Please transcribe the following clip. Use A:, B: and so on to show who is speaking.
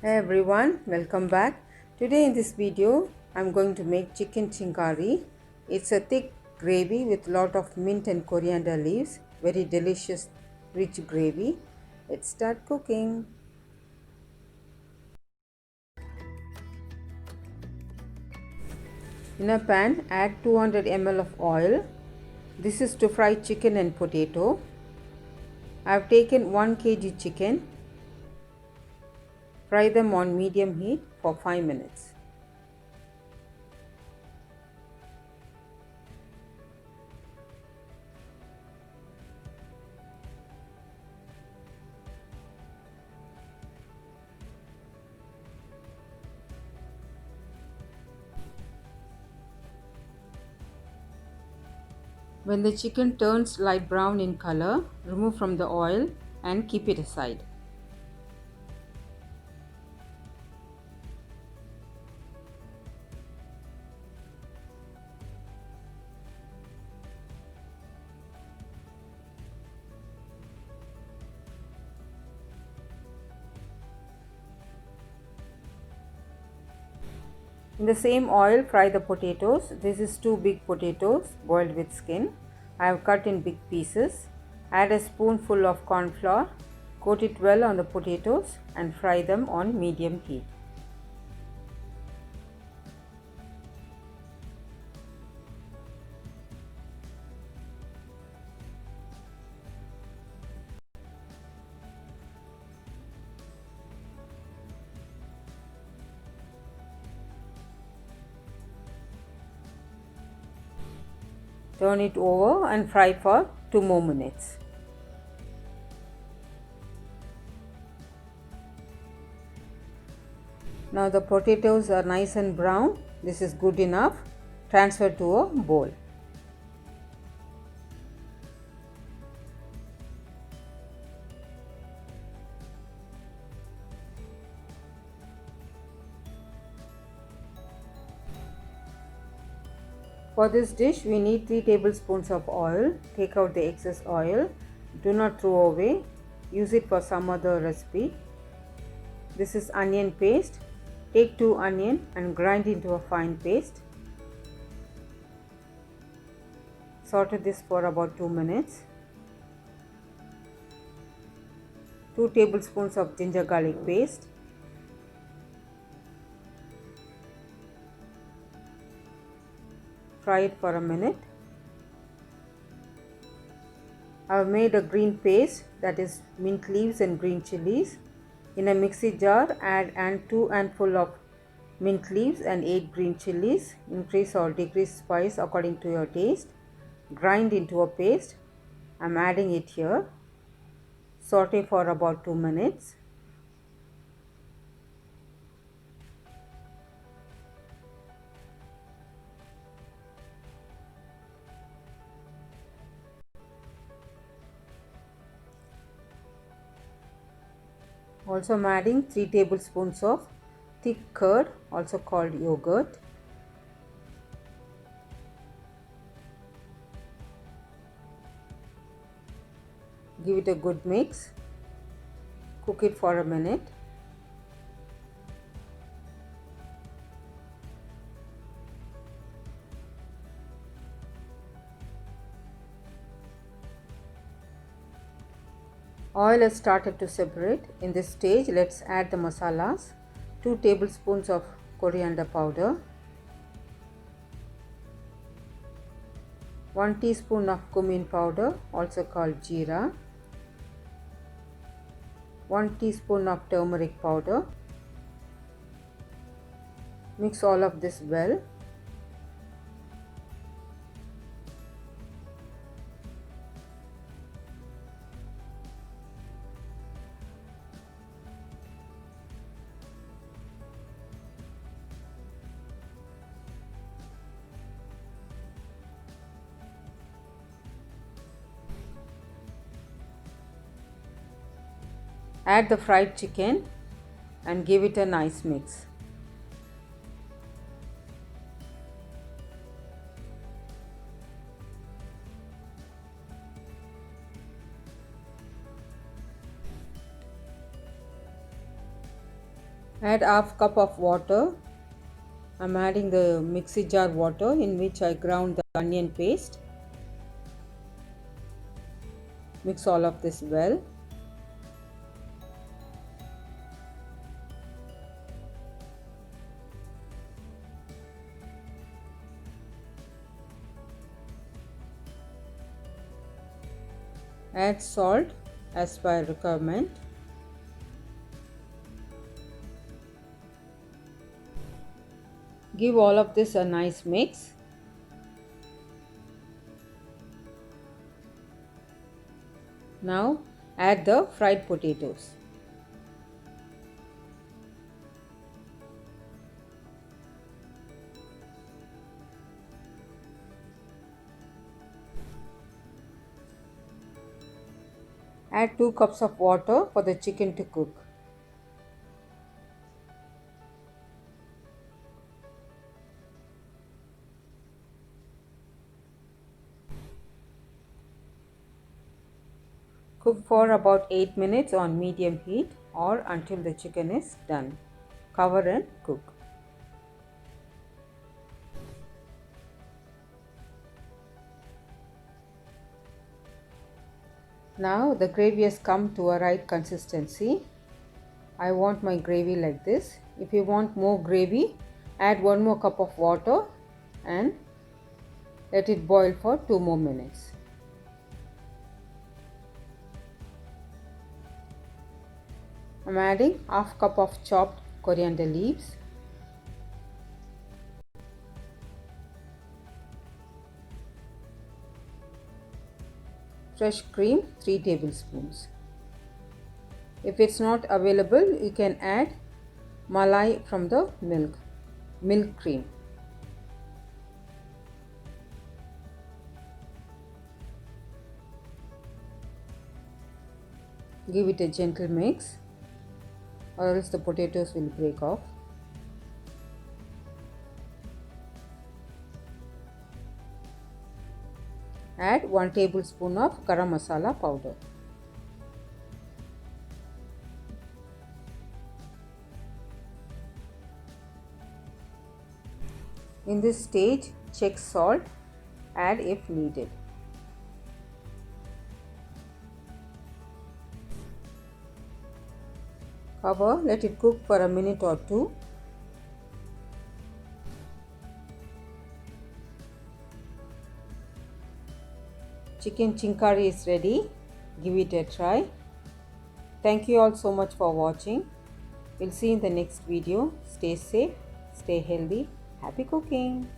A: Hey everyone, welcome back. Today in this video, I'm going to make chicken chingari. It's a thick gravy with lot of mint and coriander leaves. Very delicious, rich gravy. Let's start cooking. In a pan, add 200 ml of oil. This is to fry chicken and potato. I've taken 1 kg chicken. Fry them on medium heat for 5 minutes. When the chicken turns light brown in color, remove from the oil and keep it aside. In the same oil, fry the potatoes. This is 2 big potatoes boiled with skin. I have cut in big pieces. Add a spoonful of corn flour. Coat it well on the potatoes and fry them on medium heat. Turn it over and fry for 2 more minutes. Now the potatoes are nice and brown. This is good enough. Transfer to a bowl. For this dish, we need 3 tablespoons of oil. Take out the excess oil. Do not throw away. Use it for some other recipe. This is onion paste. Take 2 onions and grind into a fine paste. Saute this for about 2 minutes. 2 tablespoons of ginger garlic paste. Fry it for a minute. I have made a green paste, that is mint leaves and green chillies. In a mixie jar, add 2 handfuls of mint leaves and 8 green chillies. Increase or decrease spice according to your taste. Grind into a paste. I am adding it here. Saute for about 2 minutes. Also, I am adding 3 tablespoons of thick curd, also called yogurt. Give it a good mix. Cook it for a minute. Oil has started to separate. In this stage, let's add the masalas. 2 tablespoons of coriander powder, 1 teaspoon of cumin powder, also called Jeera, 1 teaspoon of turmeric powder. Mix all of this well. Add the fried chicken and give it a nice mix. Add half cup of water. I'm adding the mixie jar water in which I ground the onion paste. Mix all of this well. Add salt as per requirement. Give all of this a nice mix. Now add the fried potatoes. Add 2 cups of water for the chicken to cook. Cook for about 8 minutes on medium heat or until the chicken is done. Cover and cook. Now the gravy has come to a right consistency. I want my gravy like this. If you want more gravy, add 1 more cup of water and let it boil for 2 more minutes. I'm adding half cup of chopped coriander leaves. Fresh cream 3 tablespoons. If it's not available, you can add malai from the milk cream. Give it a gentle mix or else the potatoes will break off. Add 1 tablespoon of garam masala powder. In this stage, check salt, add if needed. Cover, let it cook for a minute or 2. Chicken chingari is ready. Give it a try. Thank you all so much for watching. We'll see you in the next video. Stay safe, stay healthy. Happy cooking!